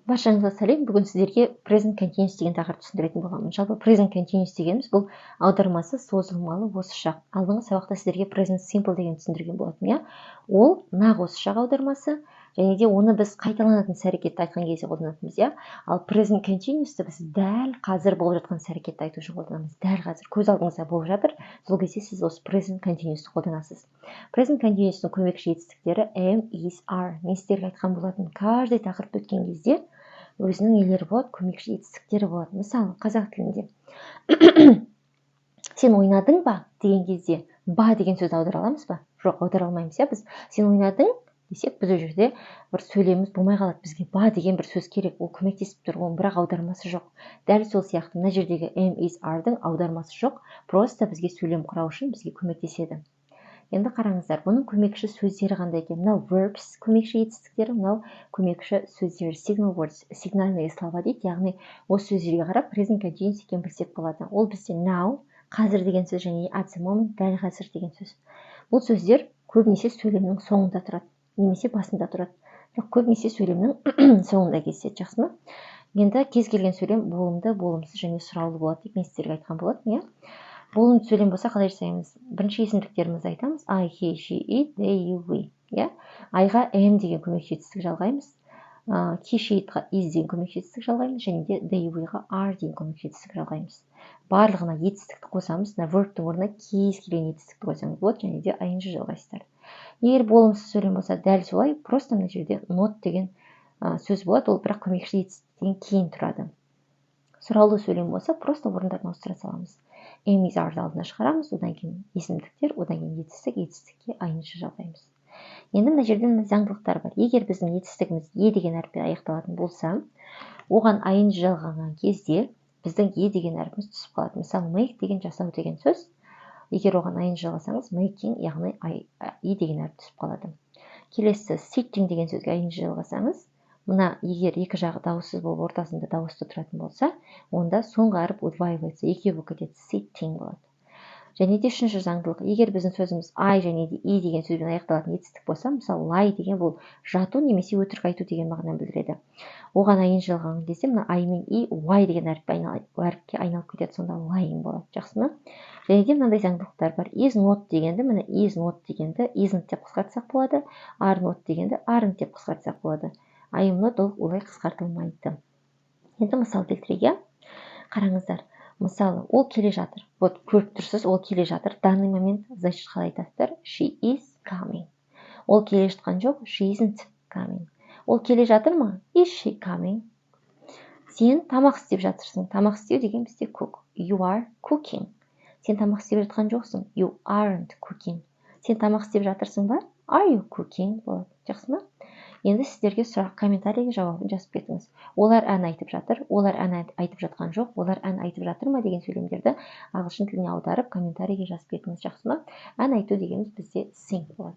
Баршаңызға сәлем. Бүгін сіздерге present continuous деген тақырыпты түсіндіретін боламын. Жалпы present continuous дегеніміз бұл аудармасы созылмалы осы шақ. Алдыңғы сабақта сіздерге present simple деген түсіндірген болатынмын, иә. Ол нақ осы шақ аудармасы, және де оны біз қайталанатын іс әрекетті айтқан кезде қолданатынбыз, иә. Ал present continuous'ты біз дәл қазір болып жатқан іс әрекетті айту үшін қолданамыз. Дәл қазір көз алдыңызда болып жатыр. Сол кезде сіз осы present continuous'ты қолданасыз. Present continuous'тың көмекші етістіктері am, is, are. Мен сіздерге айтқан болатын. Каждый тақырып өткен кезде өзінің нелері болады, көмекші етістіктері болады. Мысалы, қазақ тілінде сен ойнадың ба деген кезде ба деген сөзді аудара аламыз ба? Жоқ, аудара алмаймыз, иә. Біз сен ойнадың десек, біз ол жерде бір сөйлеміміз болмай қалады. Бізге ба деген бір сөз керек. Ол көмектесіп тұр, оның бірақ аудармасы жоқ. Дәл сол сияқты мына жердегі am, is, are-дың аудармасы жоқ. Просто бізге сөйлем құрау үшін бізге көмектеседі. Енді қараңыздар, бұның көмекші сөздері қандай екен? Мынау verbs көмекші етістіктері, мынау көмекші сөздері, signal words, сигнальные слова дейді. Яғни осы сөздерге қарап present continuous екенін білсек болады. Ол бізде now, қазір деген сөз, және at the moment, дәл қазір деген сөз. Бұл сөздер көбінесе сөйлемнің соңында тұрады, немесе басында тұрады. Жоқ, көбінесе сөйлемнің соңында кездеседі, жақсы ма? Енді кез келген сөйлем болымды, болымсыз және сұраулы болады деп мен сіздерге айтқан болатын, иә. Болымды сөйлем болса қалай жасаймыз? Бірінші есімдіктерімізді айтамыз. I, he, she, it, they, you, we. I-ға am деген көмекші етістік жалғаймыз. He, she, it-ға is деген көмекші етістік жалғаймыз. Және де they, we-ға are деген көмекші етістік жалғаймыз. Барлығына етістікті қосамыз. Verb-тің орнына кез келген етістікті қосамыз болады. Және де ing жалғайсыздар. Егер болымсыз сөйлем болса, дәл солай, просто мына жерде not деген сөз болады. Ол бірақ көмекші етістіктен кейін тұрады. Сұраулы сөйлем болса, просто орындарына ауыстыра саламыз. Am, is, are-ды алдына шығарамыз, одан кейін есімдіктер, одан кейін етістікке ing жалғаймыз. Енді мына жерде заңдылықтар бар. Егер біздің етістігіміз e деген әріппен аяқталатын болса, оған ing жалғаған кезде біздің e деген әріпіміз түсіп қалады. Мысалы, make деген жасау деген сөз. Егер оған ing жалғасаңыз, making, яғни e деген әріп түсіп қалады. Келесі, sitting деген сөзге ing жалғасаңыз, мына егер екі жағы дауыссыз болып ортасында дауысты тұратын болса, онда соңғы әріп удваивается, екеуі кетеді, sitting болады. Және де үшінші заңдылық, егер біздің сөзіміз I және де E деген сөзбен аяқталатын етістік болса, мысалы lie деген бұл жату немесе өтірік айту деген мағынаны білдіреді. Оған ing жалғаған кезде мына I мен E y деген әріпке айналып кетеді, сонда lying болады. Жақсы ма? Және де мынандай заңдылықтар бар. Is not дегенді, мына is not дегенді isn't деп қысқартсақ болады, are not дегенді aren't деп қысқартсақ болады. I am not ол олай қысқартылмайды. Енді мысал келтірейік. Қараңыздар. Мысалы, ол келе жатыр. Вот көріп тұрсыз, ол келе жатыр. Данный момент, значит, қалай айтасыздар? She is coming. Ол келе жатқан жоқ, she isn't coming. Ол келе жатыр ма? Is she coming? Сен тамақ істеп жатырсың. Тамақ істеу деген бізде cook. You are cooking. Сен тамақ істеп жатқан жоқсың. You aren't cooking. Сен тамақ істеп жатырсың ба? Are you cooking? Болады. Жақсы ма? Енді сіздерге сұрақ, комментарийге жауабын жазып кетіңіз. Олар ән айтып жатыр, олар ән айтып жатқан жоқ, олар ән айтып жатыр ма деген сөйлемдерді ағылшын тіліне аударып комментарийге жазып кетіңіз, жақсы ма? Ән айту дегеніміз бізде sing болады.